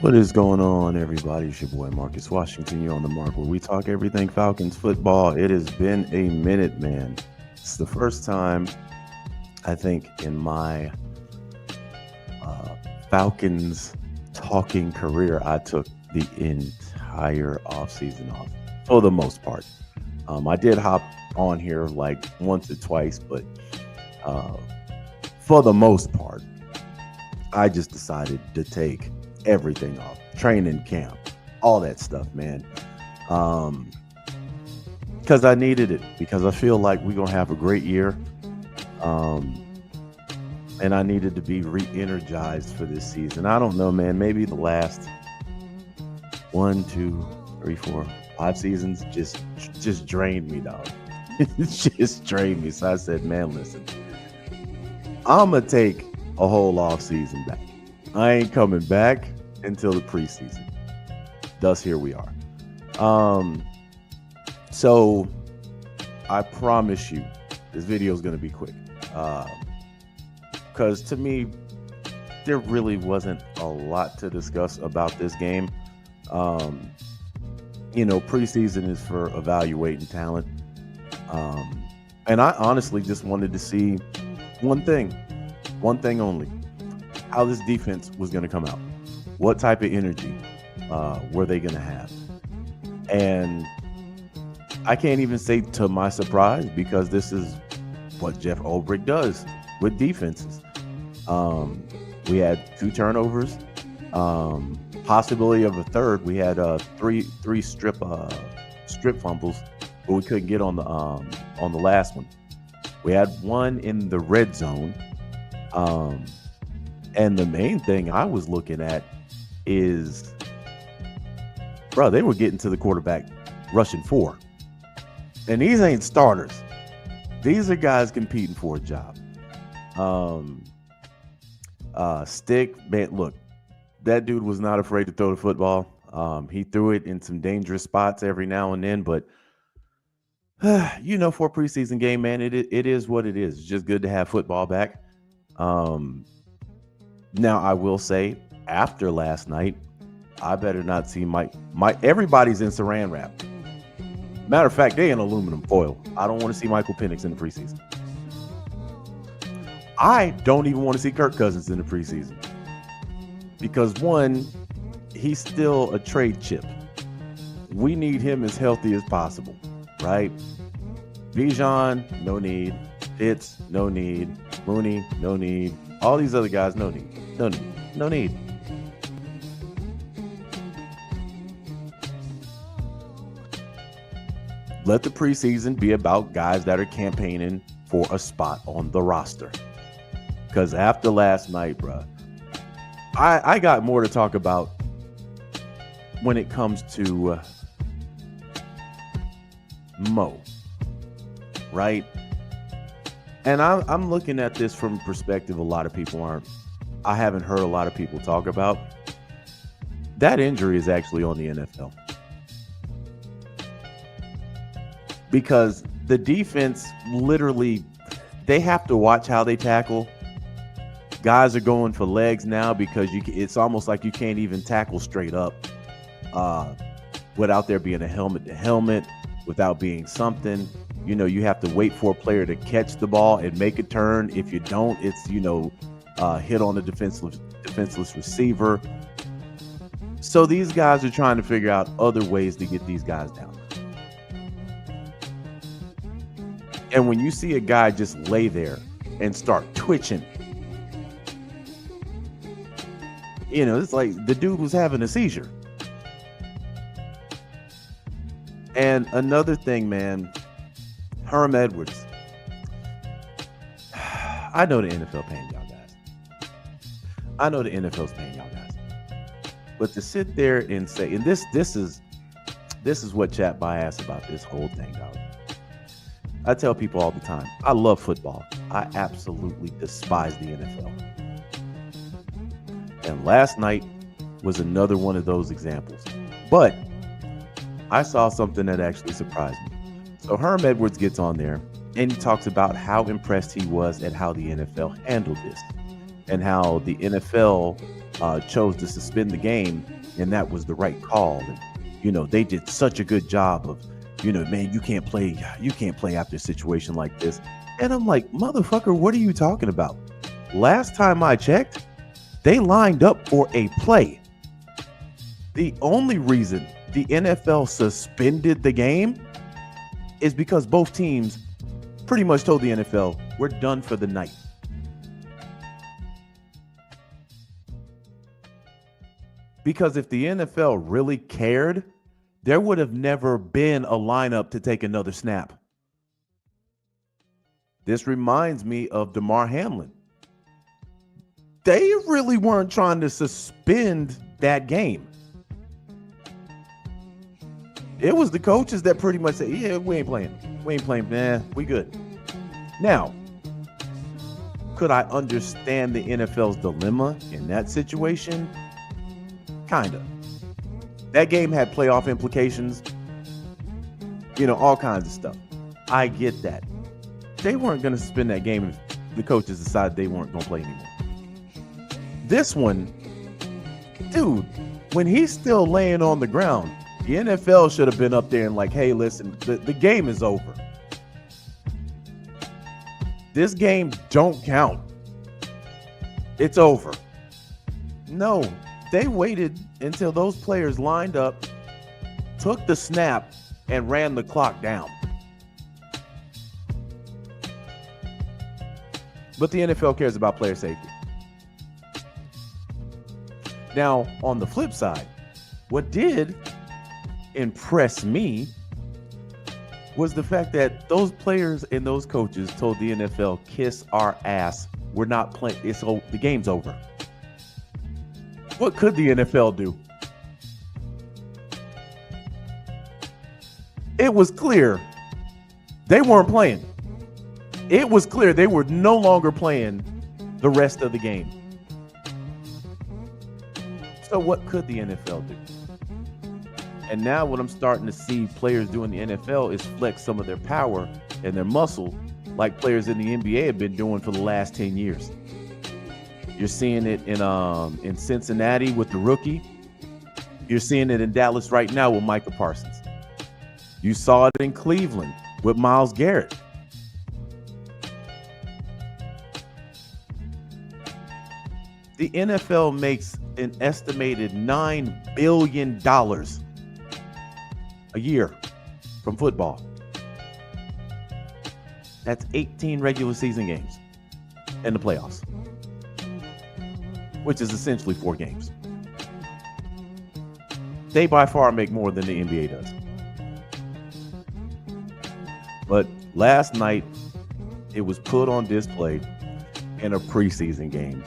What is going on, everybody? It's your boy Marcus Washington. You're on the mark where we talk everything Falcons football. It has been a minute, man. It's the first time I think in my uh, Falcons talking career I took the entire offseason off for the most part. I did hop on here like once or twice, but uh, for the most part, I just decided to take everything off. Training camp, all that stuff, man. Um, because I needed it. Because I feel like we're gonna have a great year. Um, and I needed to be re-energized for this season. I don't know, man. Maybe the last one, two, three, four, 5 seasons just drained me, dog. It just drained me. So I said, man, listen, I'm gonna take a whole off season back. I ain't coming back until the preseason. Thus, here we are. Um, so I promise you, this video is gonna be quick. Because to me, there really wasn't a lot to discuss about this game. Um, Preseason is for evaluating talent. Um, and I honestly just wanted to see one thing only, how this defense was going to come out. What type of energy were they going to have? And I can't even say to my surprise, because this is what Jeff Ulbrich does with defenses. We had 2 turnovers, possibility of a third. We had three strip fumbles, but we couldn't get on the last one. We had one in the red zone. And the main thing I was looking at is, bro, they were getting to the quarterback rushing 4. And these ain't starters. These are guys competing for a job. Stick, man, look, that dude was not afraid to throw the football. He threw it in some dangerous spots every now and then, but for a preseason game, man, it is what it is. It's just good to have football back. Now I will say, after last night, I better not see Mike. Everybody's in Saran wrap. Matter of fact, they in aluminum foil. I don't want to see Michael Penix in the preseason. I don't even want to see Kirk Cousins in the preseason, because one, he's still a trade chip. We need him as healthy as possible, right? Bijan, no need. Pitts, no need. Mooney, no need. All these other guys, no need. No need. Let the preseason be about guys that are campaigning for a spot on the roster. Because after last night, bruh, I got more to talk about when it comes to Mo, right? And I'm looking at this from a perspective a lot of people aren't. I haven't heard a lot of people talk about. That injury is actually on the NFL. Because the defense literally, they have to watch how they tackle. Guys are going for legs now because it's almost like you can't even tackle straight up without there being a helmet to helmet, without being something. You have to wait for a player to catch the ball and make a turn. If you don't, it's, hit on the defenseless receiver. So these guys are trying to figure out other ways to get these guys down. And when you see a guy just lay there and start twitching, it's like the dude was having a seizure. And another thing, man, Herm Edwards. I know the NFL paying y'all guys. I know the NFL's paying y'all guys. But to sit there and say, and this is what chat bias about this whole thing, dog. I tell people all the time, I love football. I absolutely despise the NFL. And last night was another one of those examples. But I saw something that actually surprised me. So Herm Edwards gets on there and he talks about how impressed he was at how the NFL handled this, and how the NFL chose to suspend the game, and that was the right call. And they did such a good job of, man, you can't play after a situation like this. And I'm like, motherfucker, what are you talking about? Last time I checked, they lined up for a play. The only reason the NFL suspended the game is because both teams pretty much told the NFL, we're done for the night. Because if the NFL really cared, there would have never been a lineup to take another snap. This reminds me of Damar Hamlin. They really weren't trying to suspend that game. It was the coaches that pretty much said, yeah, we ain't playing. We ain't playing, man. We good. Now, could I understand the NFL's dilemma in that situation? Kind of. That game had playoff implications, all kinds of stuff. I get that. They weren't going to suspend that game if the coaches decided they weren't going to play anymore. This one, dude, when he's still laying on the ground, the NFL should have been up there and like, hey, listen, the game is over. This game don't count. It's over. No, they waited until those players lined up, took the snap, and ran the clock down. But the NFL cares about player safety. Now, on the flip side, what did impress me was the fact that those players and those coaches told the NFL, kiss our ass. We're not playing. The game's over. What could the NFL do? It was clear they weren't playing. It was clear they were no longer playing the rest of the game. So what could the NFL do? And now what I'm starting to see players do in the NFL is flex some of their power and their muscle like players in the NBA have been doing for the last 10 years. You're seeing it in Cincinnati with the rookie. You're seeing it in Dallas right now with Micah Parsons. You saw it in Cleveland with Myles Garrett. The NFL makes an estimated $9 billion a year from football. That's 18 regular season games and the playoffs, which is essentially 4 games. They by far make more than the NBA does. But last night, it was put on display in a preseason game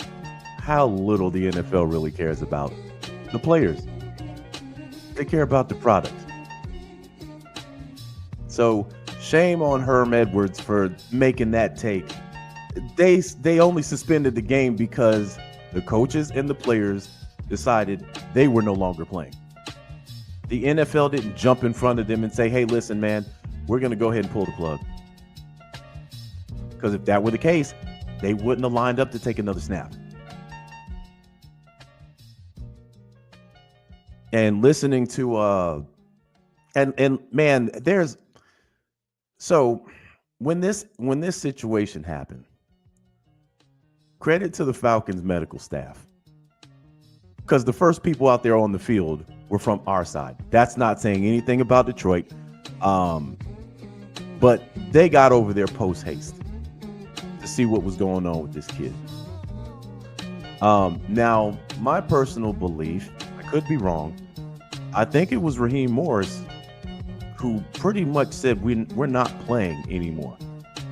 how little the NFL really cares about the players. They care about the product. So shame on Herm Edwards for making that take. They only suspended the game because the coaches and the players decided they were no longer playing. The NFL didn't jump in front of them and say, hey, listen, man, we're going to go ahead and pull the plug. Because if that were the case, they wouldn't have lined up to take another snap. And listening to and man, there's so when this situation happened, credit to the Falcons medical staff, because the first people out there on the field were from our side. That's not saying anything about Detroit, but they got over there post haste to see what was going on with this kid. Now, my personal belief, I could be wrong, I think it was Raheem Morris who pretty much said we're not playing anymore.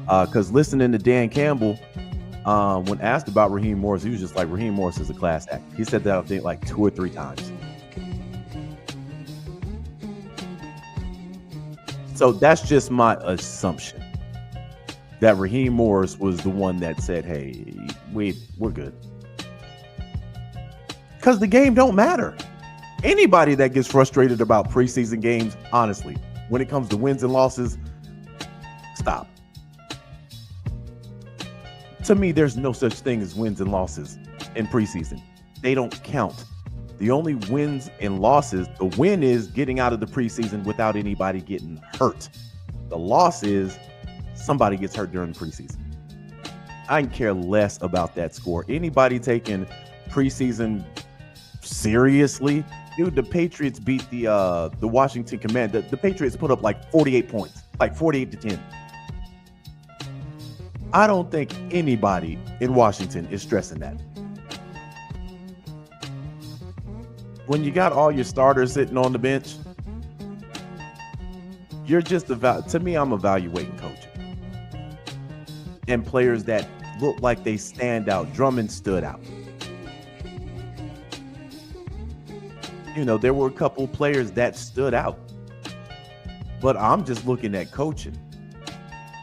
Because listening to Dan Campbell, when asked about Raheem Morris, he was just like, Raheem Morris is a class act. He said that I think like 2 or 3 times. So that's just my assumption, that Raheem Morris was the one that said, hey, we're good. Because the game don't matter. Anybody that gets frustrated about preseason games, honestly, when it comes to wins and losses, stop. To me, there's no such thing as wins and losses in preseason. they don't count. The only wins and losses, the win is getting out of the preseason without anybody getting hurt. The loss is somebody gets hurt during the preseason. I can care less about that score. Anybody taking preseason seriously, dude, the Patriots beat the Washington Commanders. The Patriots put up like 48 points, like 48-10. I don't think anybody in Washington is stressing that. When you got all your starters sitting on the bench, you're just to me, I'm evaluating coaching. And players that look like they stand out. Drummond stood out. You know, there were a couple players that stood out. But I'm just looking at coaching.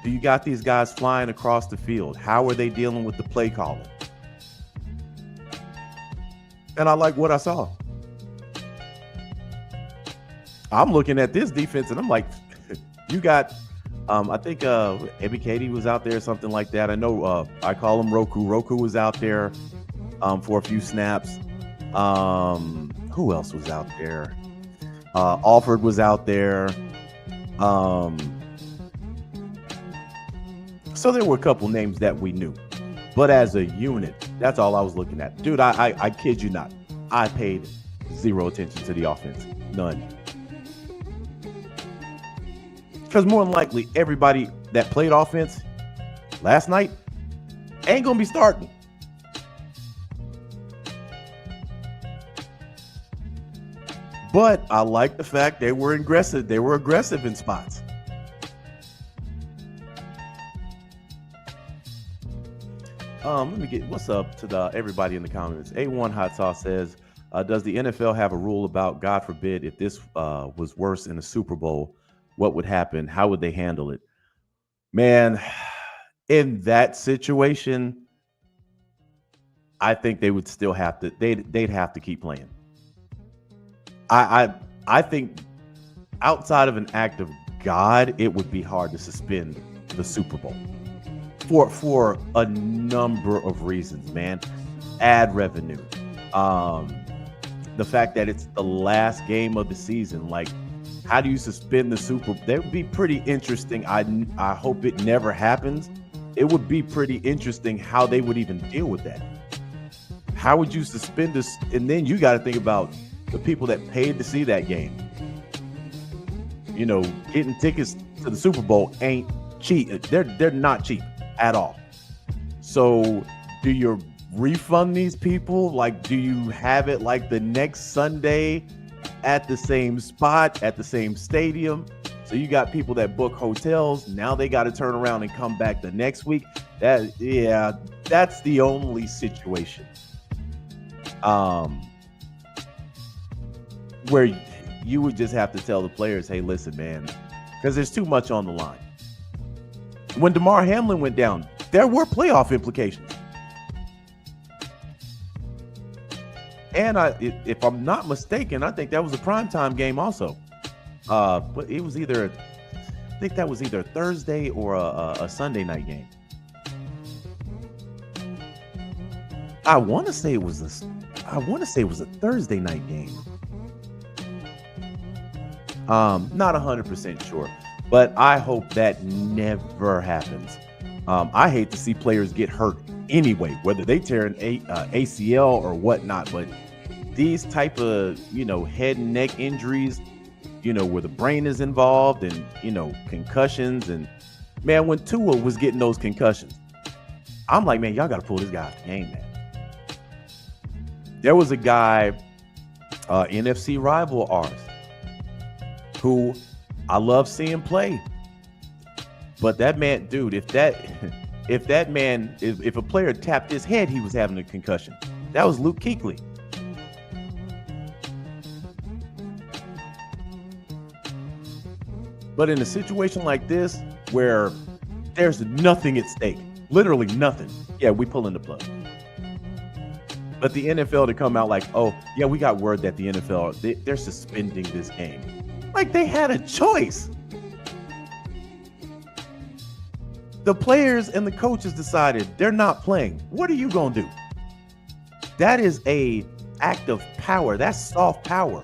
Do you got these guys flying across the field? How are they dealing with the play calling? And I like what I saw. I'm looking at this defense and I'm like, you got, I think Ebby Katie was out there, something like that. I know I call him Roku. Roku was out there for a few snaps. Who else was out there? Alford was out there. So there were a couple names that we knew. But as a unit, that's all I was looking at. Dude, I kid you not. I paid zero attention to the offense. None. Because more than likely, everybody that played offense last night ain't going to be starting. But I like the fact they were aggressive. They were aggressive in spots. Let me get what's up to everybody in the comments. A1 Hot Sauce says, does the NFL have a rule about, God forbid, if this was worse in the Super Bowl, what would happen? How would they handle it? Man, in that situation, I think they would still have to, they'd have to keep playing. I think outside of an act of God, it would be hard to suspend the Super Bowl for a number of reasons, man. Ad revenue, the fact that it's the last game of the season. Like, how do you suspend the Super Bowl? That would be pretty interesting. I hope it never happens. It would be pretty interesting how they would even deal with that. How would you suspend this? And then you got to think about the people that paid to see that game. You know, getting tickets to the Super Bowl ain't cheap. They're not cheap at all. So do you refund these people? Like, do you have it like the next Sunday at the same spot, at the same stadium? So you got people that book hotels. Now they got to turn around and come back the next week. That's the only situation where you would just have to tell the players, hey, listen, man, because there's too much on the line. When DeMar Hamlin went down, there were playoff implications. And if I'm not mistaken, I think that was a primetime game also. But it was either, I think that was either a Thursday or a Sunday night game. I want to say it was a Thursday night game. Not 100% sure, but I hope that never happens. I hate to see players get hurt anyway, whether they tear an ACL or whatnot. But these type of, head and neck injuries, where the brain is involved and, concussions. And man, when Tua was getting those concussions, I'm like, man, y'all got to pull this guy out the game, man. There was a guy, NFC rival of ours, who I love seeing play. But that man, dude, if a player tapped his head, he was having a concussion. That was Luke Kuechly. But in a situation like this, where there's nothing at stake, literally nothing, yeah, we pull in the plug. But the NFL to come out like, oh, yeah, we got word that the NFL, they're suspending this game. Like, they had a choice. The players and the coaches decided they're not playing. What are you going to do? That is a act of power. That's soft power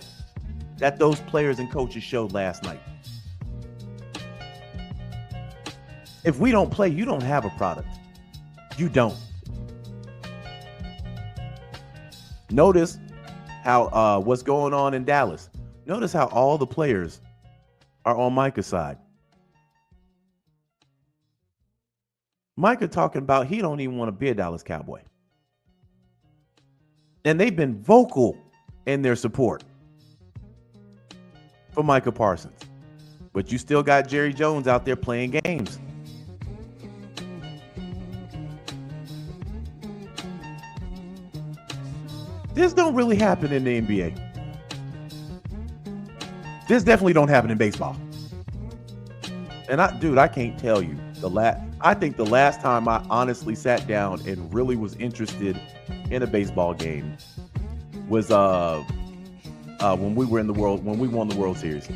that those players and coaches showed last night. If we don't play, you don't have a product. You don't. Notice how what's going on in Dallas. Notice how all the players are on Micah's side. Micah talking about he don't even want to be a Dallas Cowboy. And they've been vocal in their support for Micah Parsons. But you still got Jerry Jones out there playing games. This don't really happen in the NBA. This definitely don't happen in baseball. And I can't tell you I think the last time I honestly sat down and really was interested in a baseball game was when we won the World Series.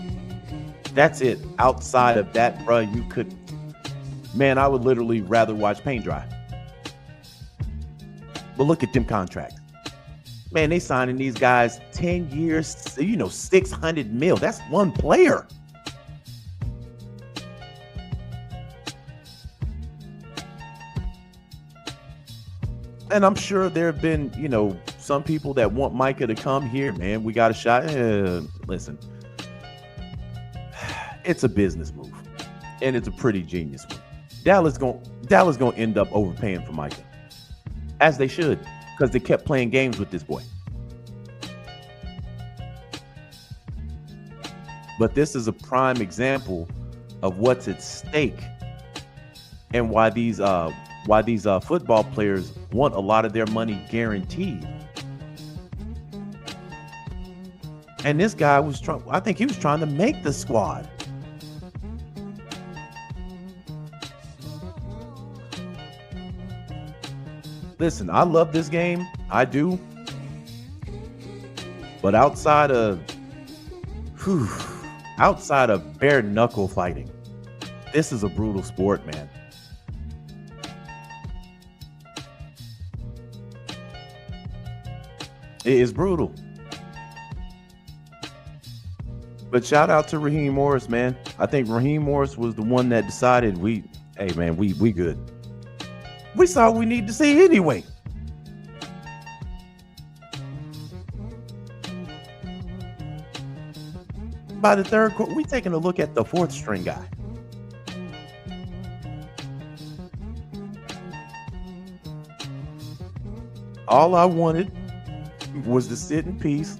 That's it. Outside of that, bruh, I would literally rather watch paint dry. But look at them contracts. Man, they signing these guys 10 years, $600 million. That's one player. And I'm sure there have been, some people that want Micah to come here, man. We got a shot. Listen, it's a business move, and it's a pretty genius one. Dallas gonna end up overpaying for Micah, as they should, because they kept playing games with this boy. But this is a prime example of what's at stake and why these football players want a lot of their money guaranteed. And this guy I think he was trying to make the squad. Listen, I love this game. I do. But outside of bare knuckle fighting, this is a brutal sport, man. It is brutal. But shout out to Raheem Morris, man. I think Raheem Morris was the one that decided we good. We saw what we need to see anyway. By the third quarter, we taking a look at the fourth string guy. All I wanted was to sit in peace,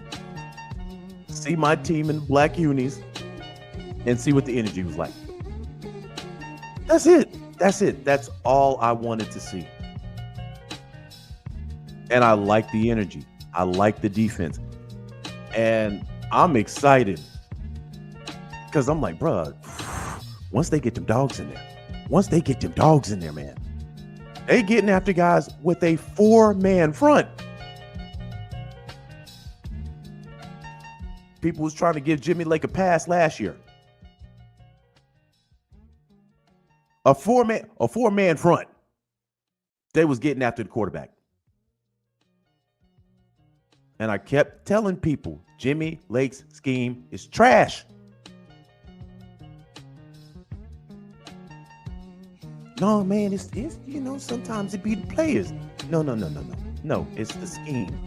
see my team in black unis, and see what the energy was like. That's it. That's all I wanted to see. And I like the energy. I like the defense. And I'm excited. Because I'm like, bruh, once they get them dogs in there, man, they getting after guys with a 4-man front. People was trying to give Jimmy Lake a pass last year. A four-man front. They was getting after the quarterback. And I kept telling people, Jimmy Lake's scheme is trash. No, man, it's sometimes it be the players. No, it's the scheme.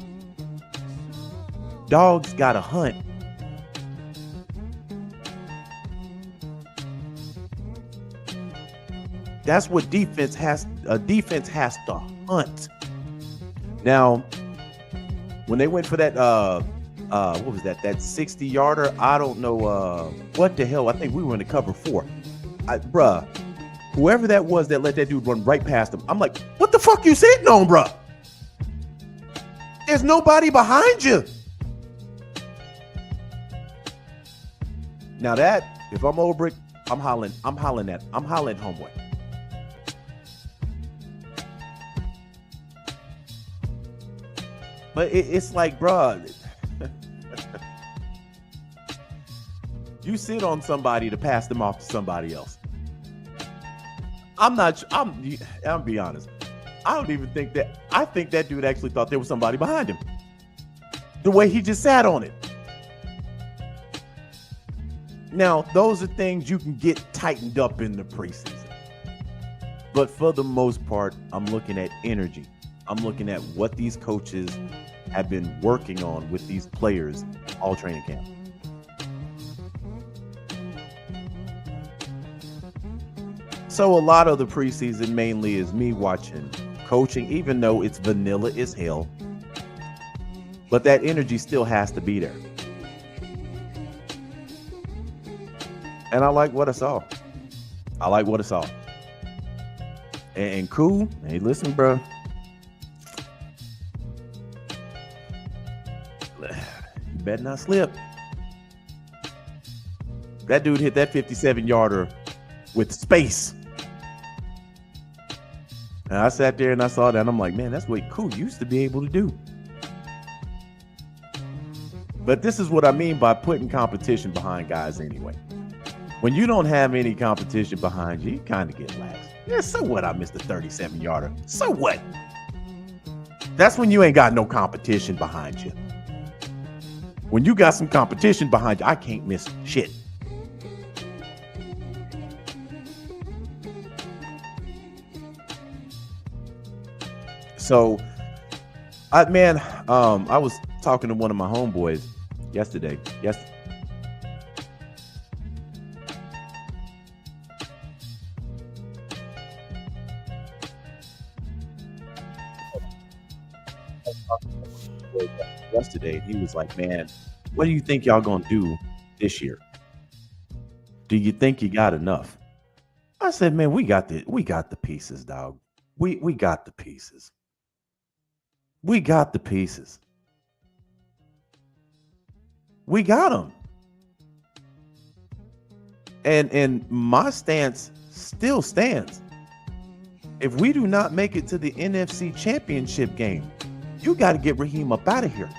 Dogs gotta hunt. That's what defense has to hunt. Now, when they went for that what was that 60-yarder? I don't know what the hell. I think we were in the cover 4. Bruh, whoever that was that let that dude run right past him, I'm like, what the fuck you sitting on, bruh? There's nobody behind you. Now that, if I'm over it, I'm hollering homeboy. But it's like, bruh, you sit on somebody to pass them off to somebody else. I'll be honest. I don't even think that. I think that dude actually thought there was somebody behind him. The way he just sat on it. Now, those are things you can get tightened up in the preseason. But for the most part, I'm looking at energy. I'm looking at what these coaches have been working on with these players all training camp. So a lot of the preseason mainly is me watching coaching, even though it's vanilla as hell. But that energy still has to be there. And I like what I saw. And cool. Hey, listen, bro. You better not slip. That dude hit that 57-yarder with space. And I sat there and I saw that, and I'm like, man, that's what Cool used to be able to do. But this is what I mean by putting competition behind guys anyway. When you don't have any competition behind you, you kind of get lax. Yeah, so what? I missed a 37-yarder. So what? That's when you ain't got no competition behind you. When you got some competition behind you, I can't miss shit. So, I was talking to one of my homeboys yesterday. Yesterday, he was like, man, what do you think y'all gonna do this year? Do you think you got enough? I said, man, we got the pieces, dog. We got the pieces. We got the pieces. We got them. And my stance still stands. If we do not make it to the NFC Championship game, you got to get Raheem up out of here.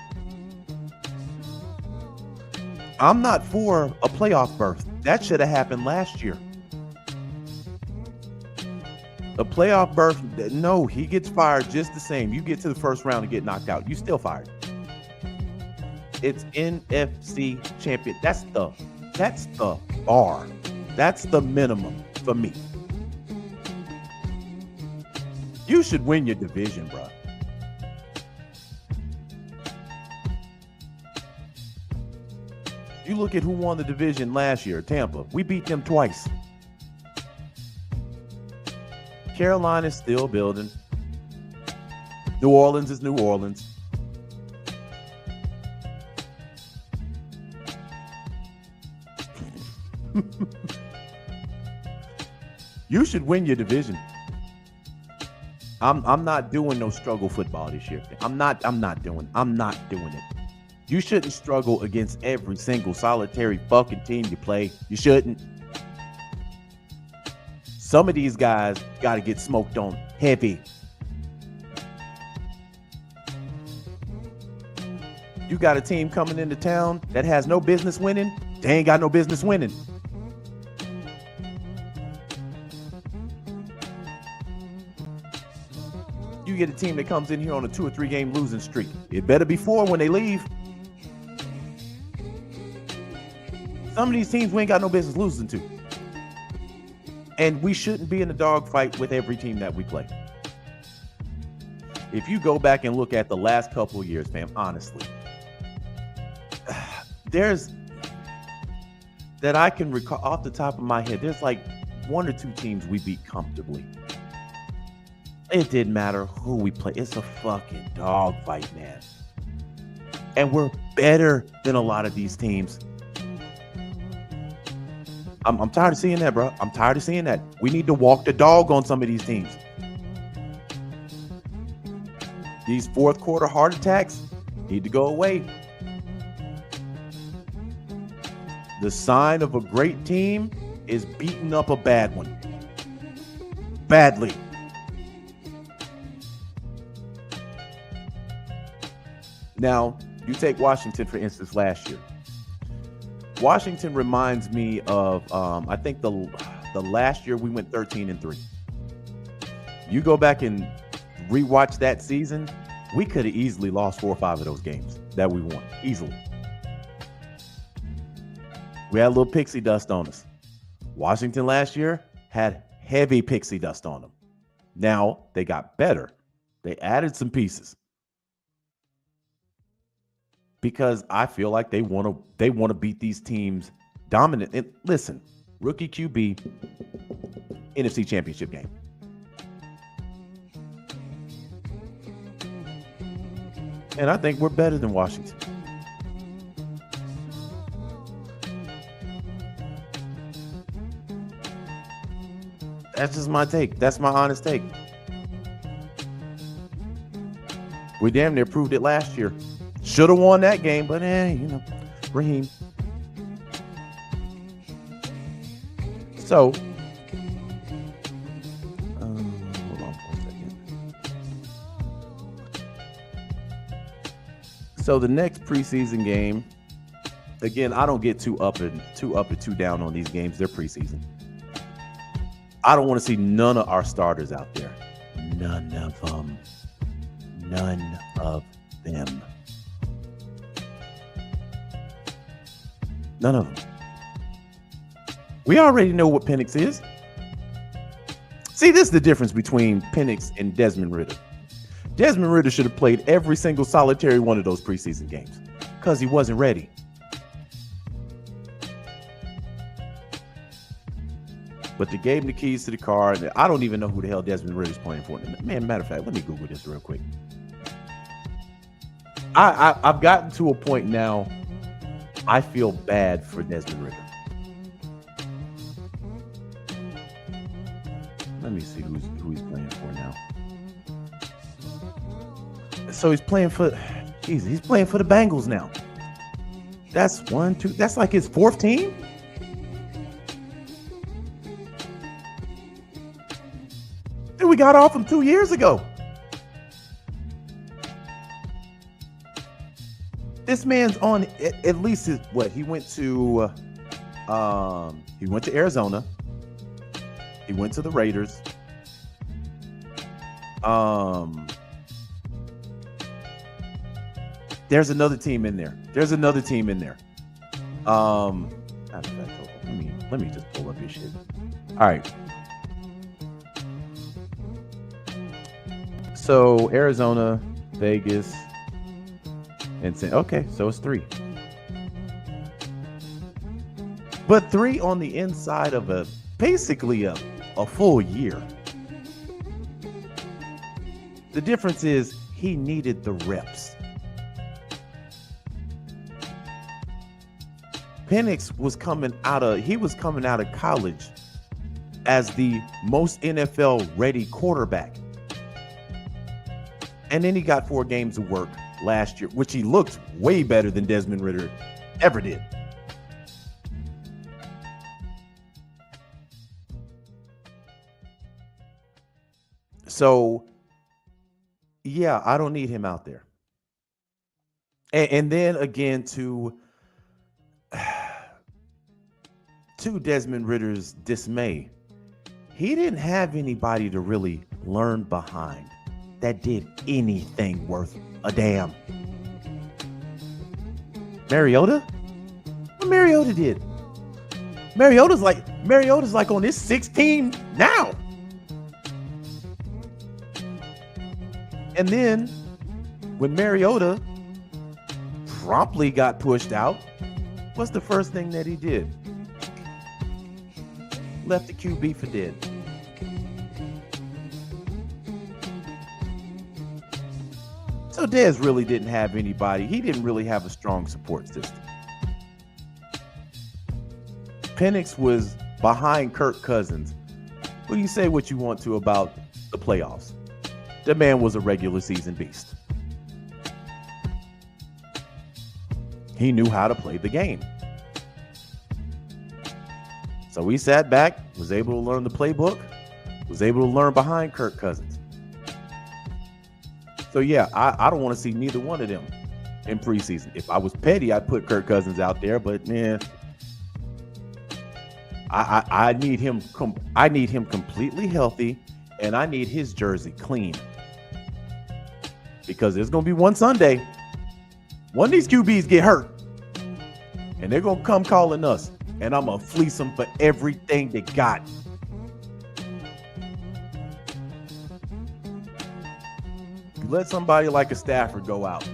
I'm not for a playoff berth. That should have happened last year. A playoff berth, no, he gets fired just the same. You get to the first round and get knocked out. You still fired. It's NFC champion. That's the bar. That's the minimum for me. You should win your division, bro. You look at who won the division last year, Tampa. We beat them twice. Carolina's still building. New Orleans is New Orleans. You should win your division. I'm not doing no struggle football this year. I'm not doing it. You shouldn't struggle against every single solitary fucking team you play. You shouldn't. Some of these guys got to get smoked on heavy. You got a team coming into town that has no business winning. They ain't got no business winning. You get a team that comes in here on a 2 or 3 game losing streak. It better be 4 when they leave. Some of these teams we ain't got no business losing to. And we shouldn't be in a dogfight with every team that we play. If you go back and look at the last couple of years, fam, honestly, there's that I can recall off the top of my head, there's like 1 or 2 teams we beat comfortably. It didn't matter who we play. It's a fucking dogfight, man. And we're better than a lot of these teams. I'm tired of seeing that, bro. I'm tired of seeing that. We need to walk the dog on some of these teams. These fourth quarter heart attacks need to go away. The sign of a great team is beating up a bad one. Badly. Now, you take Washington, for instance, last year. Washington reminds me of, I think the last year we went 13-3. You go back and rewatch that season, we could have easily lost 4 or 5 of those games that we won. Easily. We had a little pixie dust on us. Washington last year had heavy pixie dust on them. Now they got better. They added some pieces. Because I feel like they want to beat these teams dominant. And listen, rookie QB, NFC Championship game. And I think we're better than Washington. That's just my take. That's my honest take. We damn near proved it last year. Should have won that game, but Raheem. So, hold on for a second. So the next preseason game, again, I don't get too up and too down on these games. They're preseason. I don't want to see none of our starters out there. None of them. None of them. None of them. We already know what Penix is. See, this is the difference between Penix and Desmond Ridder. Desmond Ridder should have played every single solitary one of those preseason games because he wasn't ready. But they gave him the keys to the car. And I don't even know who the hell Desmond Ridder's playing for. Man, matter of fact, let me Google this real quick. I've gotten to a point now, I feel bad for Desmond Ridder. Let me see who he's playing for now. So he's playing for, he's playing for the Bengals now. That's 1, 2, that's like his 4th team? Dude, we got off him 2 years ago. This man's on at least his, what, he went to Arizona. He went to the Raiders. There's another team in there. Let me just pull up his shit. All right. So Arizona, Vegas, and okay, so it's 3. But 3 on the inside of basically a full year. The difference is he needed the reps. Penix was coming out of college as the most NFL ready quarterback. And then he got 4 games of work last year, which he looked way better than Desmond Ridder ever did. So, yeah, I don't need him out there. And then again, to Desmond Ridder's dismay, he didn't have anybody to really learn behind that did anything worth a damn. Mariota? What Mariota did? Mariota's like on his 6th team now. And then when Mariota promptly got pushed out, what's the first thing that he did? Left the QB for dead. So Dez really didn't have anybody. He didn't really have a strong support system. Penix was behind Kirk Cousins. Well, you say what you want to about the playoffs. The man was a regular season beast. He knew how to play the game. So he sat back, was able to learn the playbook, was able to learn behind Kirk Cousins. So yeah, I don't want to see neither one of them in preseason. If I was petty, I'd put Kirk Cousins out there, but man, I need him completely healthy, and I need his jersey clean. because there's going to be one Sunday, one of these QBs get hurt, and they're going to come calling us, and I'm going to fleece them for everything they got. You let somebody like a Stafford go out.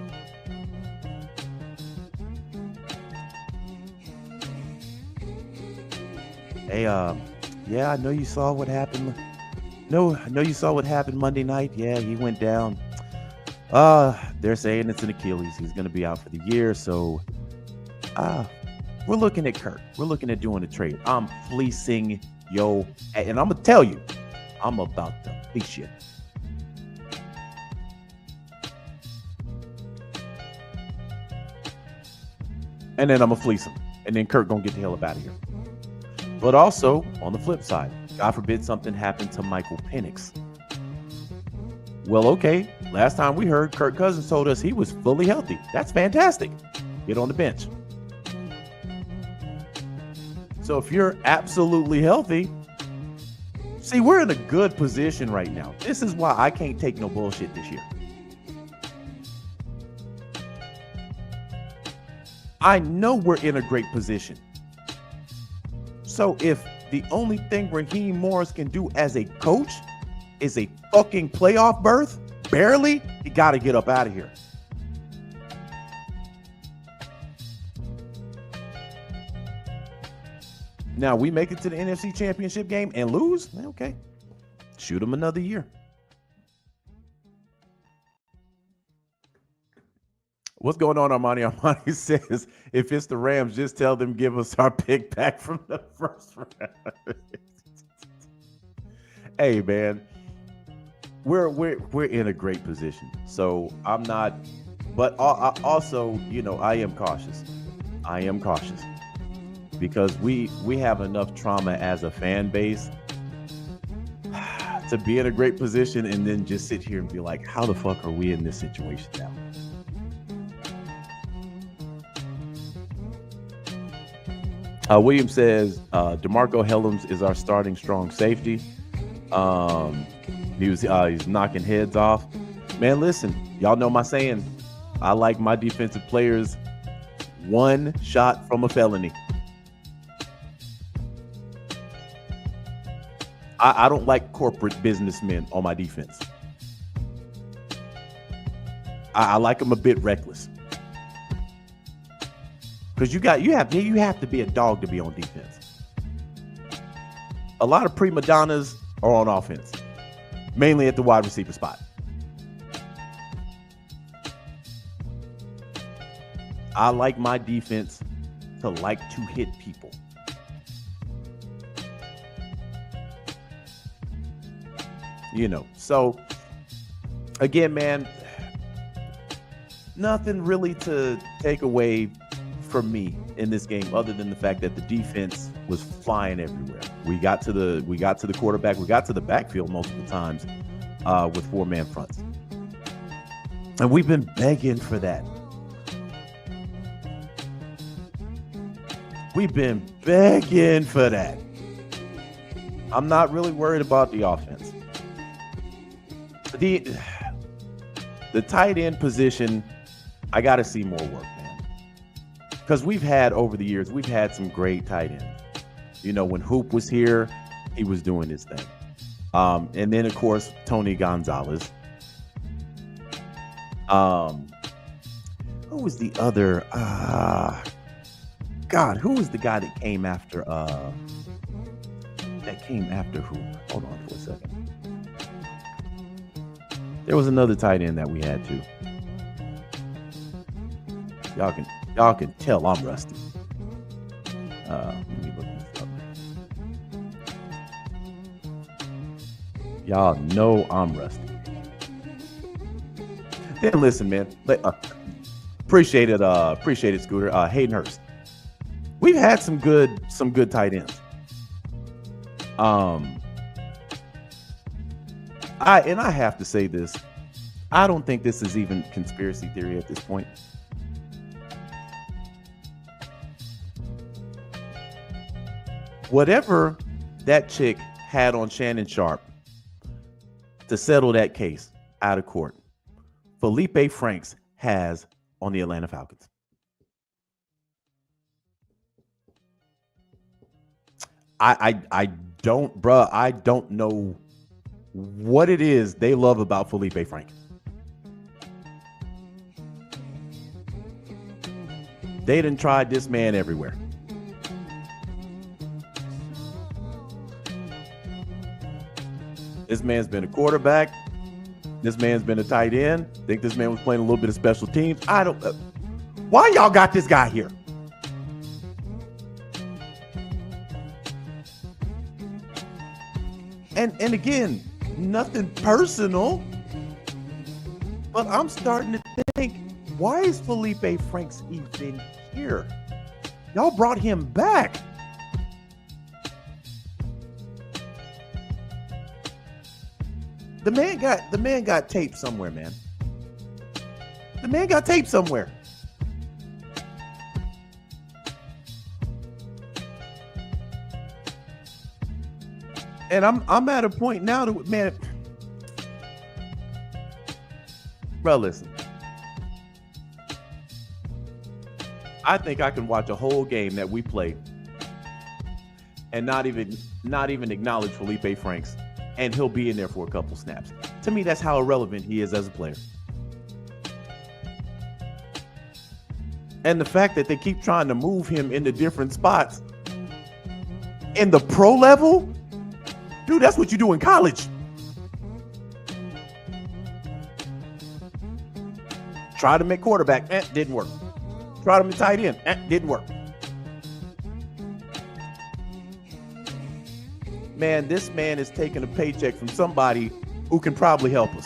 Hey, yeah, I know you saw what happened. No, I know you saw what happened Monday night. Yeah, he went down. They're saying it's an Achilles. He's going to be out for the year. So, we're looking at Kurt. We're looking at doing a trade. I'm fleecing yo, and I'm going to tell you, I'm about to fleece you. And then I'm going to fleece him. And then Kurt going to get the hell up out of here. But also, on the flip side, God forbid something happened to Michael Penix. Well, okay. Last time we heard, Kirk Cousins told us he was fully healthy. That's fantastic. Get on the bench. So if you're absolutely healthy, see, we're in a good position right now. This is why I can't take no bullshit this year. I know we're in a great position. So if the only thing Raheem Morris can do as a coach is a fucking playoff berth, barely, he got to get up out of here. Now, we make it to the NFC Championship game and lose? Okay. Shoot him another year. What's going on, Armani? Armani says, if it's the Rams, just tell them give us our pick back from the first round. Hey, man, we're in a great position. So I'm not, but I also, you know, I am cautious. Because we have enough trauma as a fan base to be in a great position and then just sit here and be like, how the fuck are we in this situation now? William says, DeMarco Hellams is our starting strong safety. He's knocking heads off. Man, listen, y'all know my saying. I like my defensive players one shot from a felony. I don't like corporate businessmen on my defense. I like them a bit reckless. Because you have to be a dog to be on defense. A lot of prima donnas are on offense, mainly at the wide receiver spot. I like my defense to like to hit people. You know, so again, man, nothing really to take away from me in this game other than the fact that the defense was flying everywhere. We got to the quarterback, we got to the backfield multiple times with four-man fronts. And we've been begging for that. We've been begging for that. I'm not really worried about the offense. The tight end position, I got to see more work, man. Because we've had, over the years, we've had some great tight ends. You know, when Hoop was here, he was doing his thing. And then, of course, Tony Gonzalez. Who was the other? God, who was the guy that came after Hoop? Hold on for a second. There was another tight end that we had too. Y'all can tell I'm rusty. Let me look this up. Y'all know I'm rusty. Then listen, man. Appreciate it, Scooter. Hayden Hurst. We've had some good tight ends. I have to say this. I don't think this is even conspiracy theory at this point. Whatever that chick had on Shannon Sharp to settle that case out of court, Felipe Franks has on the Atlanta Falcons? I don't, bruh. I don't know what it is they love about Felipe Franks. They done tried this man everywhere. This man's been a quarterback. This man's been a tight end. I think this man was playing a little bit of special teams. I don't. Why y'all got this guy here? And again, nothing personal, but I'm starting to think, why is Felipe Franks even here? Y'all brought him back. The man got tape somewhere, man. The man got tape somewhere. And I'm at a point now that, man, bro, listen. I think I can watch a whole game that we play and not even acknowledge Felipe Franks, and he'll be in there for a couple snaps. To me, that's how irrelevant he is as a player. And the fact that they keep trying to move him into different spots in the pro level, dude, that's what you do in college. Try to make quarterback, didn't work. Try to make tight end, didn't work. Man, this man is taking a paycheck from somebody who can probably help us.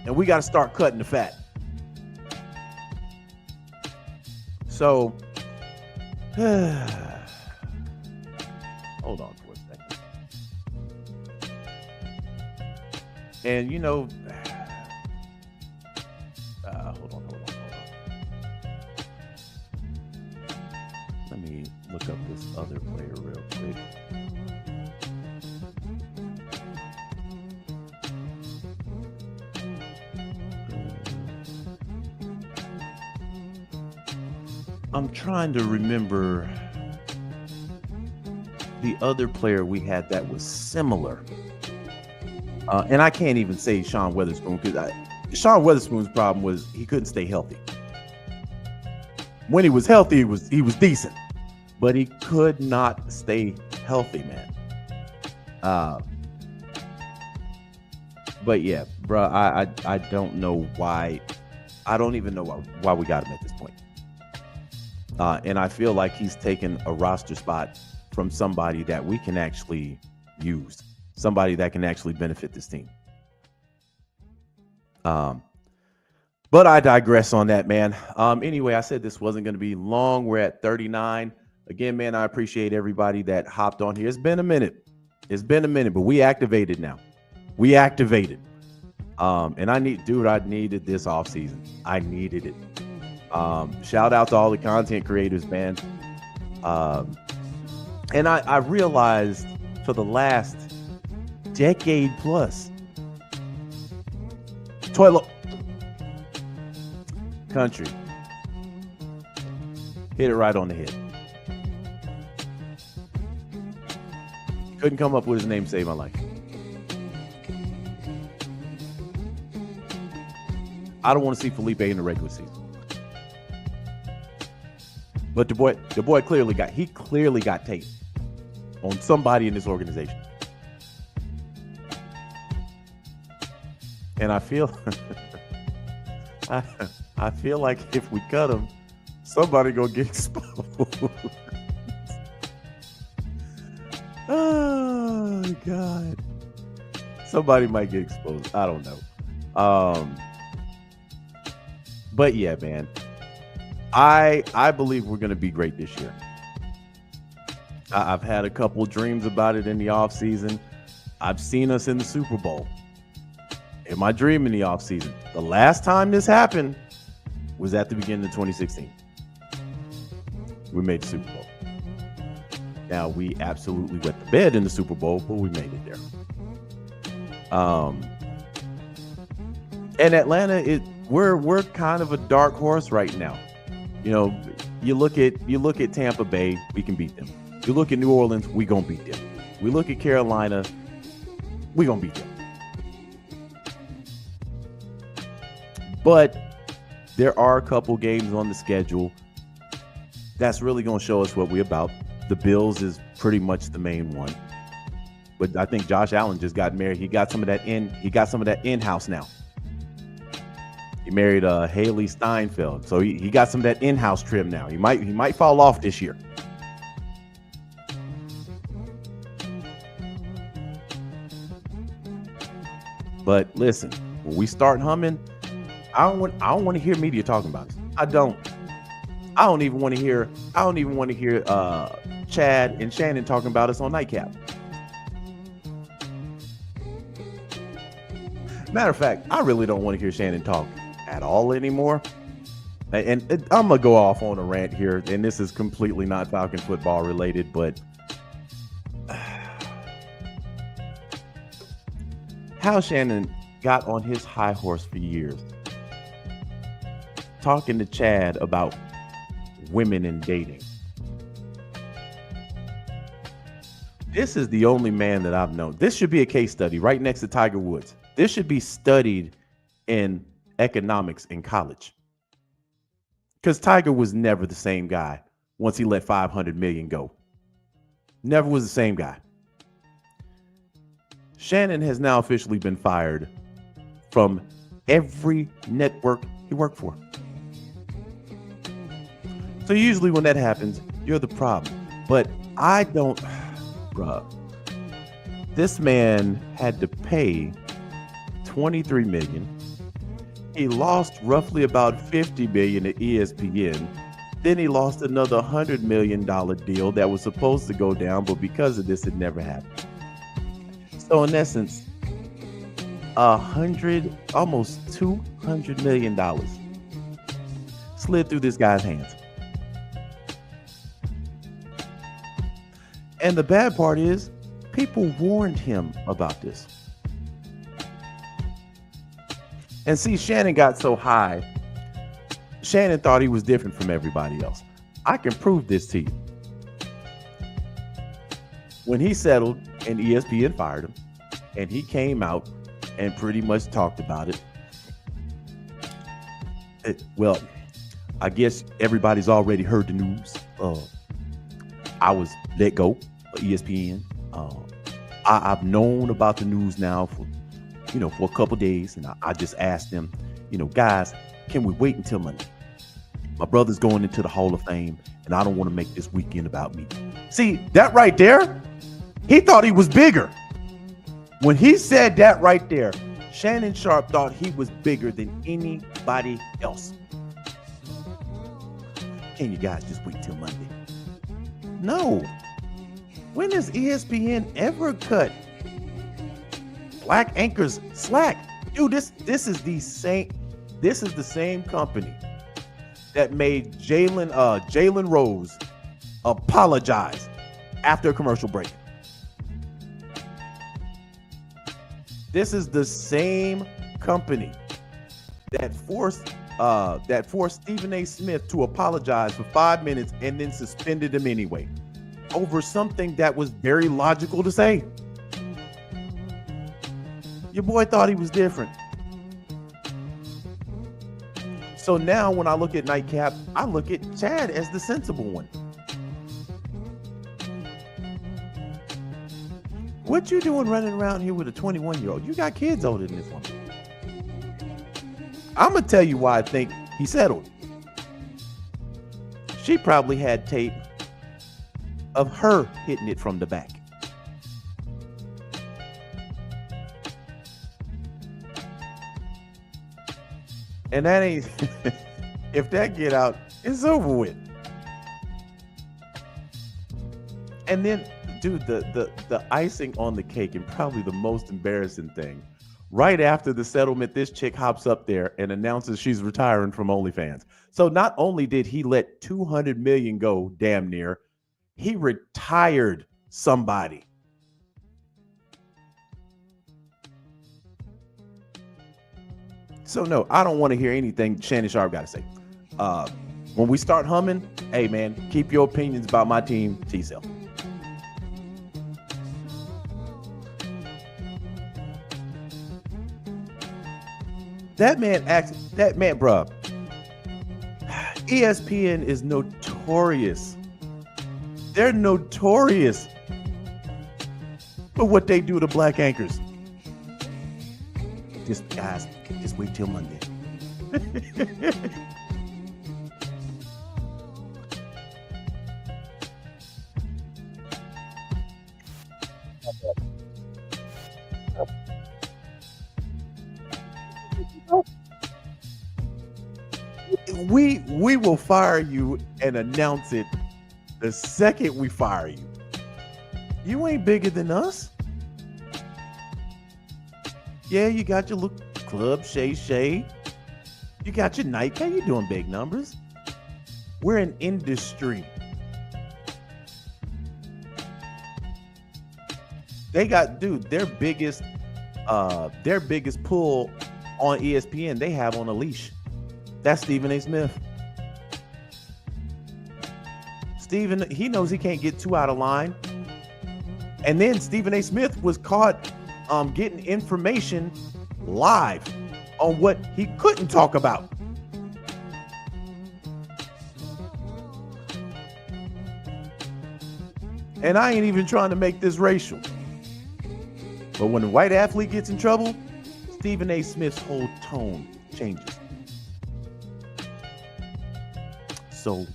And we got to start cutting the fat. So, hold on for a second. And, you know, hold on. Let me look up this other player real quick. I'm trying to remember the other player we had that was similar. And I can't even say Sean Weatherspoon, because Sean Weatherspoon's problem was he couldn't stay healthy. When he was healthy, he was decent, but he could not stay healthy, man. But yeah, bro, I don't know why. I don't even know why we got him at this point. And I feel like he's taken a roster spot from somebody that we can actually use, somebody that can actually benefit this team. But I digress on that, man. Anyway, I said this wasn't going to be long. We're at 39. Again, man, I appreciate everybody that hopped on here. It's been a minute, but we activated now. We activated. And I needed this offseason. I needed it. Shout out to all the content creators, man. And I realized for the last decade plus, toilet country hit it right on the head. Couldn't come up with his name to save my life. I don't want to see Felipe in the regular season. But the boy clearly got tape on somebody in this organization. And I feel I feel like if we cut him, somebody gonna get exposed. Oh God. Somebody might get exposed. I don't know. But yeah, man. I believe we're going to be great this year. I've had a couple dreams about it in the offseason. I've seen us in the Super Bowl. In my dream in the offseason. The last time this happened was at the beginning of 2016. We made the Super Bowl. Now, we absolutely wet the bed in the Super Bowl, but we made it there. And Atlanta, we're kind of a dark horse right now. You know, you look at Tampa Bay, we can beat them. You look at New Orleans, we gonna beat them. We look at Carolina, we gonna beat them. But there are a couple games on the schedule that's really gonna show us what we're about. The Bills is pretty much the main one. But I think Josh Allen just got married. He got some of that in-house now. He married Haley Steinfeld. So he got some of that in-house trim now. He might fall off this year. But listen, when we start humming, I don't want to hear media talking about it. I don't even want to hear Chad and Shannon talking about us on Nightcap. Matter of fact, I really don't want to hear Shannon talk at all anymore. And I'm going to go off on a rant here, and this is completely not Falcon football related, but how Shannon got on his high horse for years, talking to Chad about women and dating. This is the only man that I've known. This should be a case study right next to Tiger Woods. This should be studied in economics in college. Because Tiger was never the same guy once he let 500 million go. Never was the same guy. Shannon has now officially been fired from every network he worked for. So usually when that happens, you're the problem. But I don't, bruh. This man had to pay $23 million. He lost roughly about $50 million at ESPN. Then he lost another $100 million deal that was supposed to go down, but because of this, it never happened. So in essence, almost $200 million slid through this guy's hands. And the bad part is, people warned him about this. And see, Shannon got so high. Shannon thought he was different from everybody else. I can prove this to you. When he settled and ESPN fired him, and he came out and pretty much talked about it. Well, I guess everybody's already heard the news. I was let go of ESPN. I've known about the news now for a couple days, and I just asked them, guys, can we wait until Monday? My brother's going into the Hall of Fame, and I don't want to make this weekend about me. See, that right there, he thought he was bigger. When he said that right there, Shannon Sharpe thought he was bigger than anybody else. Can you guys just wait till Monday? No. When has ESPN ever cut black anchors slack? Dude, this is the same company that made Jalen Rose apologize after a commercial break. This is the same company that forced Stephen A. Smith to apologize for 5 minutes and then suspended him anyway over something that was very logical to say. Your boy thought he was different. So now when I look at Nightcap, I look at Chad as the sensible one. What you doing running around here with a 21-year-old? You got kids older than this one. I'm going to tell you why I think he settled. She probably had tape of her hitting it from the back. And that ain't, if that get out, it's over with. And then, dude, the icing on the cake, and probably the most embarrassing thing, right after the settlement, this chick hops up there and announces she's retiring from OnlyFans. So not only did he let 200 million go, damn near, he retired somebody. So no, I don't want to hear anything Shannon Sharp got to say. When we start humming, hey man, keep your opinions about my team to yourself. That man, bruh. ESPN is notorious. They're notorious for what they do to black anchors. Just guys, just wait till Monday. We will fire you and announce it the second we fire you. You ain't bigger than us. Yeah, you got your little club, Shay. You got your nightcap. You doing big numbers. We're an industry. They got, dude, their biggest pull on ESPN they have on a leash. That's Stephen A. Smith. Stephen, he knows he can't get too out of line. And then Stephen A. Smith was caught getting information live on what he couldn't talk about. And I ain't even trying to make this racial. But when a white athlete gets in trouble, Stephen A. Smith's whole tone changes. So,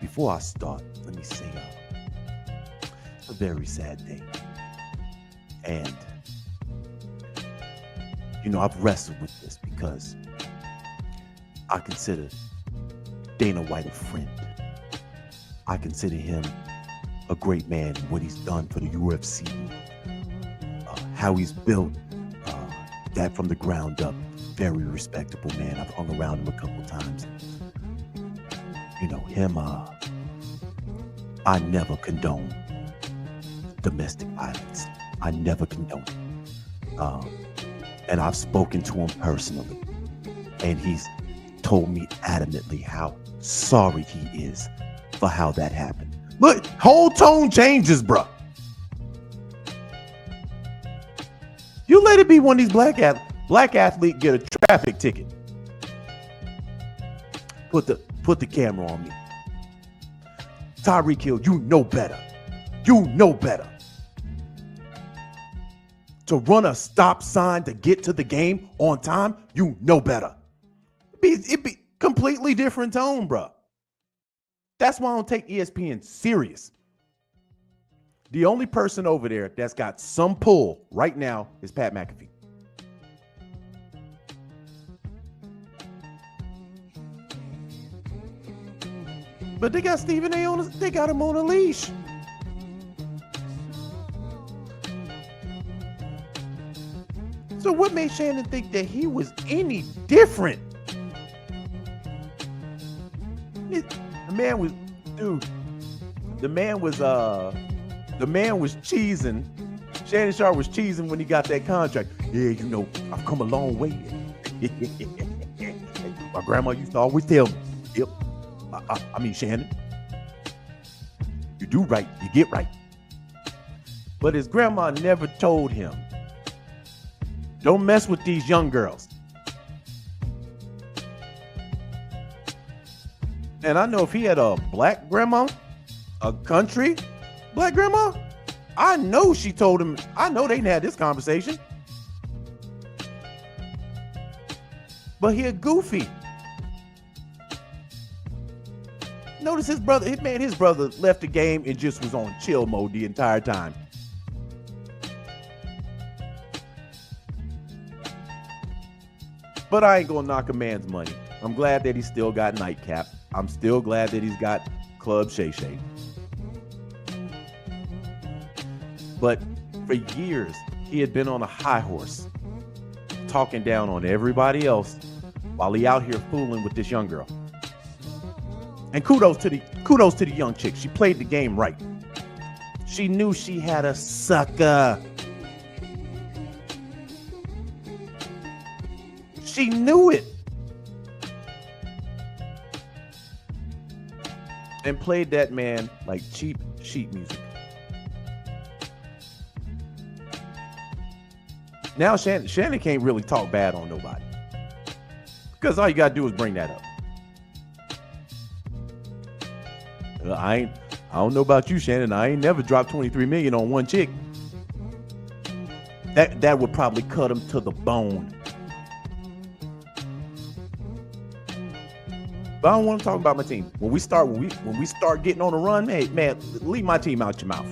before I start, let me say it's a very sad day. And, I've wrestled with this because I consider Dana White a friend. I consider him a great man, what he's done for the UFC, how he's built that from the ground up. Very respectable man. I've hung around him a couple times. Him, I never condone domestic violence. I never condone it. And I've spoken to him personally. And he's told me adamantly how sorry he is for how that happened. Look, whole tone changes, bro. You let it be one of these black athlete get a traffic ticket. Put the camera on me. Tyreek Hill, you know better. You know better. To run a stop sign to get to the game on time, you know better. It'd be completely different tone, bro. That's why I don't take ESPN serious. The only person over there that's got some pull right now is Pat McAfee. But they got Stephen A. They got him on a leash. So what made Shannon think that he was any different? The man was cheesing. Shannon Sharp was cheesing when he got that contract. Yeah, I've come a long way. My grandma used to always tell me, yep. I mean, Shannon, you do right, you get right. But his grandma never told him, don't mess with these young girls. And I know if he had a black grandma, a country black grandma, I know she told him, I know they didn't have this conversation. But he a goofy. Notice his brother left the game and just was on chill mode the entire time. But I ain't gonna knock a man's money. I'm glad that he still got nightcap. I'm still glad that he's got Club Shay Shay. But for years, he had been on a high horse, talking down on everybody else while he out here fooling with this young girl. And kudos to the young chick. She played the game right. She knew she had a sucker. She knew it. And played that man like cheap sheet music. Now Shannon can't really talk bad on nobody. Because all you got to do is bring that up. I don't know about you, Shannon. I ain't never dropped $23 million on one chick. That would probably cut him to the bone. But I don't want to talk about my team. When we start getting on a run, hey man, leave my team out your mouth.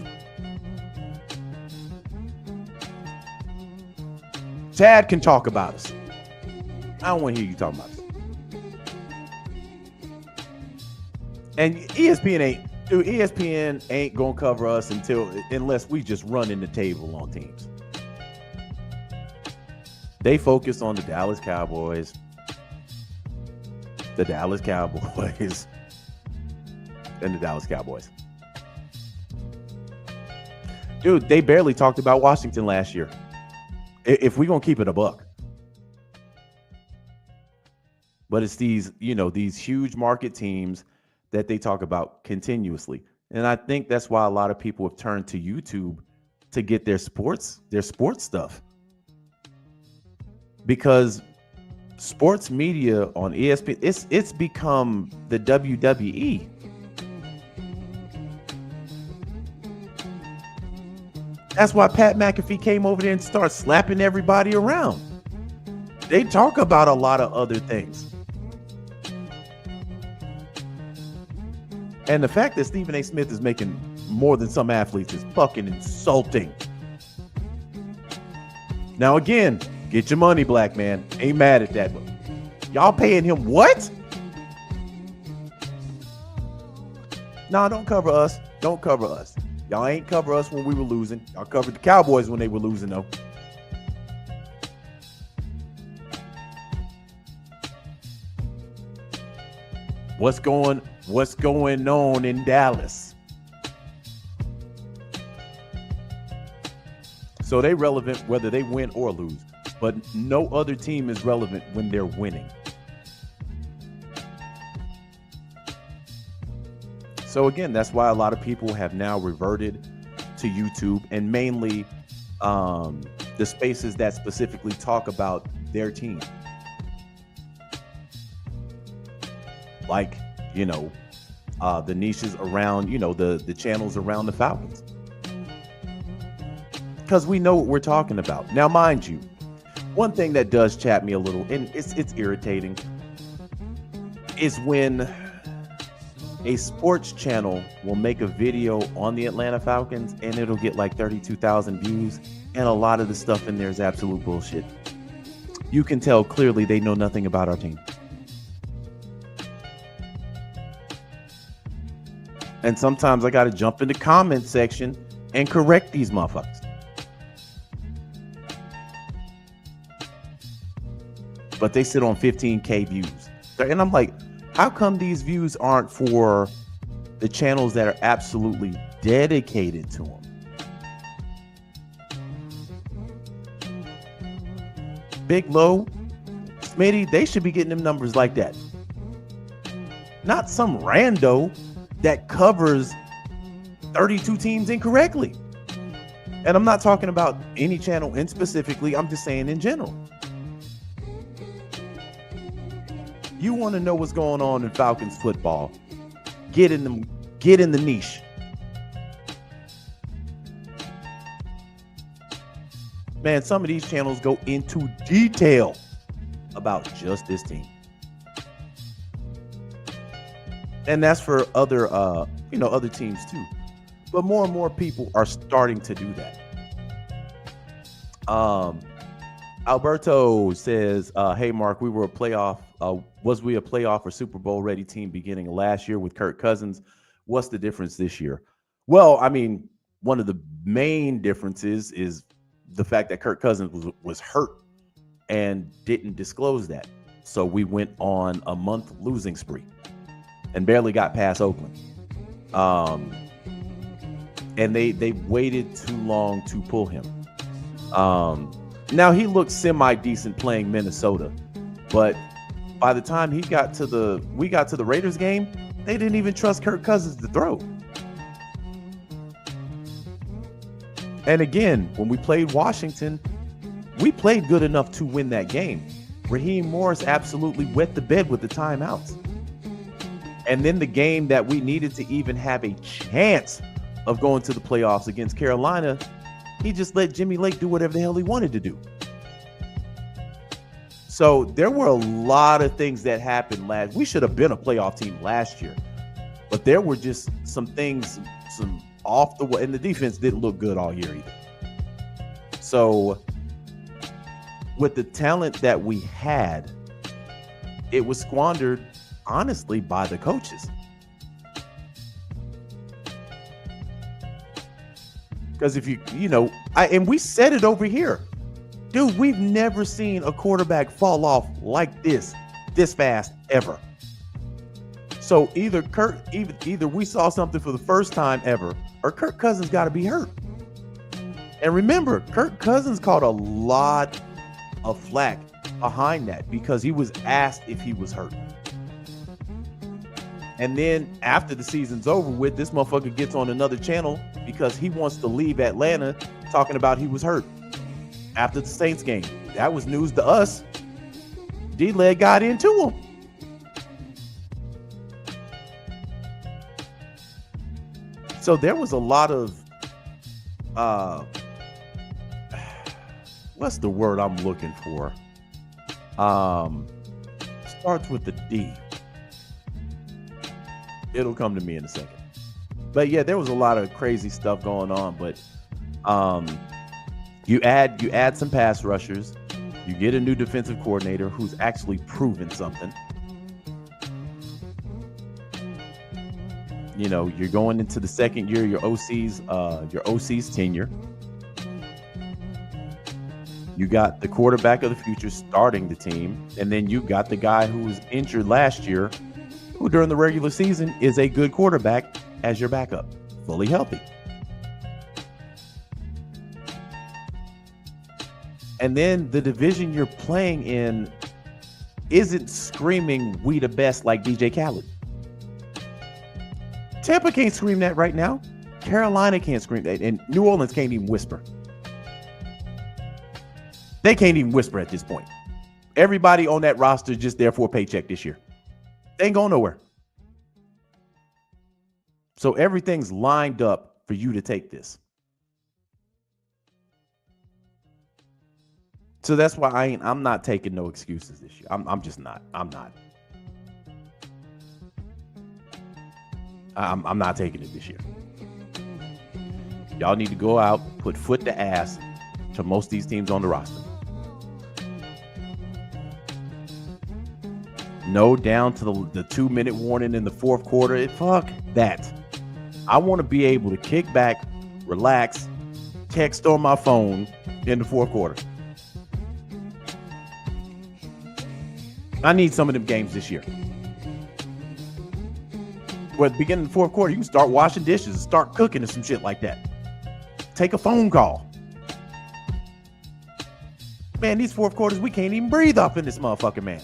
Chad can talk about us. I don't want to hear you talking about us. And ESPN ain't gonna cover us unless we just run in the table on teams. They focus on the Dallas Cowboys. And the Dallas Cowboys. Dude, they barely talked about Washington last year. If we're gonna keep it a buck. But it's these huge market teams that they talk about continuously. And I think that's why a lot of people have turned to YouTube to get their sports stuff. Because sports media on ESPN, it's become the WWE. That's why Pat McAfee came over there and started slapping everybody around. They talk about a lot of other things. And the fact that Stephen A. Smith is making more than some athletes is fucking insulting. Now, again, get your money, black man. Ain't mad at that. But y'all paying him what? No, don't cover us. Don't cover us. Y'all ain't cover us when we were losing. Y'all covered the Cowboys when they were losing, though. What's going on in Dallas? So they relevant whether they win or lose, but no other team is relevant when they're winning. So again, that's why a lot of people have now reverted to YouTube and mainly the spaces that specifically talk about their team. Like, the niches around, the channels around the Falcons. Because we know what we're talking about. Now, mind you, one thing that does chat me a little, and it's irritating, is when a sports channel will make a video on the Atlanta Falcons and it'll get like 32,000 views, and a lot of the stuff in there is absolute bullshit. You can tell clearly they know nothing about our team. And sometimes I got to jump in the comment section and correct these motherfuckers. But they sit on 15K views. And I'm like, how come these views aren't for the channels that are absolutely dedicated to them? Big Low, Smitty, they should be getting them numbers like that. Not some rando that covers 32 teams incorrectly. And I'm not talking about any channel in specifically. I'm just saying in general. You want to know what's going on in Falcons football? Get in the niche. Man, some of these channels go into detail about just this team. And that's for other other teams too. But more and more people are starting to do that. Alberto says, hey Mark, was we a playoff or Super Bowl ready team beginning of last year with Kirk Cousins? What's the difference this year? Well, I mean, one of the main differences is the fact that Kirk Cousins was hurt and didn't disclose that. So we went on a month losing spree and barely got past Oakland. And they waited too long to pull him. Now he looked semi-decent playing Minnesota, But by the time we got to the Raiders game, they didn't even trust Kirk Cousins to throw. And again, when we played Washington, we played good enough to win that game. Raheem Morris absolutely wet the bed with the timeouts. And then the game that we needed to even have a chance of going to the playoffs against Carolina, he just let Jimmy Lake do whatever the hell he wanted to do. So there were a lot of things that happened we should have been a playoff team last year. But there were just some things, some off the way, and the defense didn't look good all year either. So with the talent that we had, it was squandered, honestly, by the coaches. Because if and we said it over here, dude, we've never seen a quarterback fall off like this fast ever. So either we saw something for the first time ever, or Kirk Cousins got to be hurt. And remember, Kirk Cousins caught a lot of flack behind that because he was asked if he was hurt. And then after the season's over with, this motherfucker gets on another channel because he wants to leave Atlanta talking about he was hurt after the Saints game. That was news to us. D-Leg got into him. So there was a lot of, what's the word I'm looking for? Starts with the D. It'll come to me in a second. But yeah, there was a lot of crazy stuff going on. But you add some pass rushers. You get a new defensive coordinator who's actually proven something. You're going into the second year, your OC's tenure. You got the quarterback of the future starting the team, and then you got the guy who was injured last year, who during the regular season is a good quarterback as your backup, fully healthy. And then the division you're playing in isn't screaming we the best like DJ Khaled. Tampa can't scream that right now. Carolina can't scream that. And New Orleans can't even whisper. They can't even whisper at this point. Everybody on that roster is just there for a paycheck this year. They ain't going nowhere. So everything's lined up for you to take this. So that's why I'm not taking no excuses this year. I'm just not. I'm not. I'm not taking it this year. Y'all need to go out, put foot to ass to most of these teams on the roster. No down to the 2-minute warning in the fourth quarter. Fuck that. I want to be able to kick back, relax, text on my phone in the fourth quarter. I need some of them games this year. Well, at the beginning of the fourth quarter, you can start washing dishes and start cooking and some shit like that. Take a phone call. Man, these fourth quarters, we can't even breathe up in this motherfucker, man.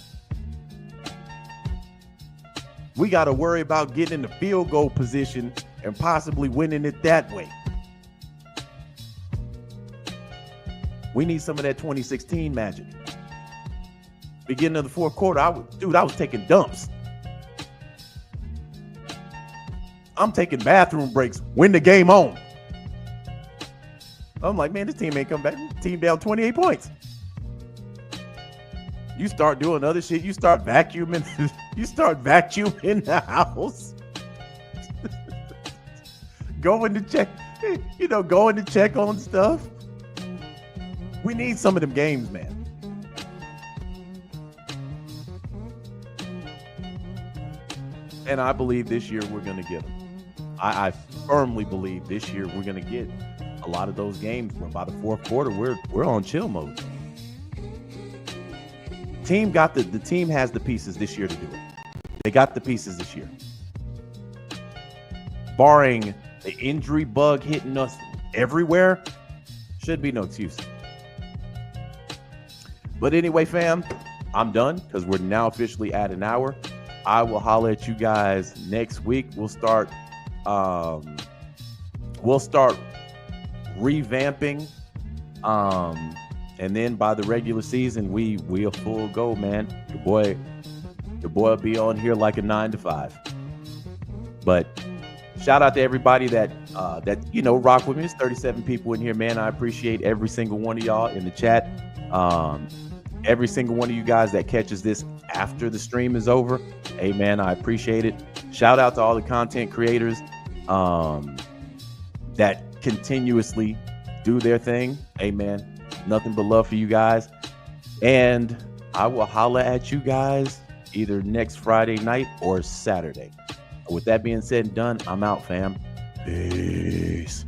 We got to worry about getting in the field goal position and possibly winning it that way. We need some of that 2016 magic. Beginning of the fourth quarter, I was taking dumps. I'm taking bathroom breaks when the game on. I'm like, man, this team ain't come back. Team down 28 points. You start doing other shit. You start vacuuming. You start vacuuming the house. Going to check on stuff. We need some of them games, man. And I believe this year we're going to get them. I firmly believe this year we're going to get a lot of those games where by the fourth quarter we're on chill mode. The team has the pieces this year to do it. They got the pieces this year. Barring the injury bug hitting us everywhere, should be no excuse. But anyway, fam, I'm done because we're now officially at an hour. I will holler at you guys next week. We'll start revamping. And then by the regular season, we are full go, man. Your boy will be on here like a 9 to 5. But shout out to everybody that rock with me. There's 37 people in here, man. I appreciate every single one of y'all in the chat. Every single one of you guys that catches this after the stream is over. Hey, man, I appreciate it. Shout out to all the content creators that continuously do their thing. Hey, man, nothing but love for you guys. And I will holla at you guys either next Friday night or Saturday. With that being said and done, I'm out, fam. Peace.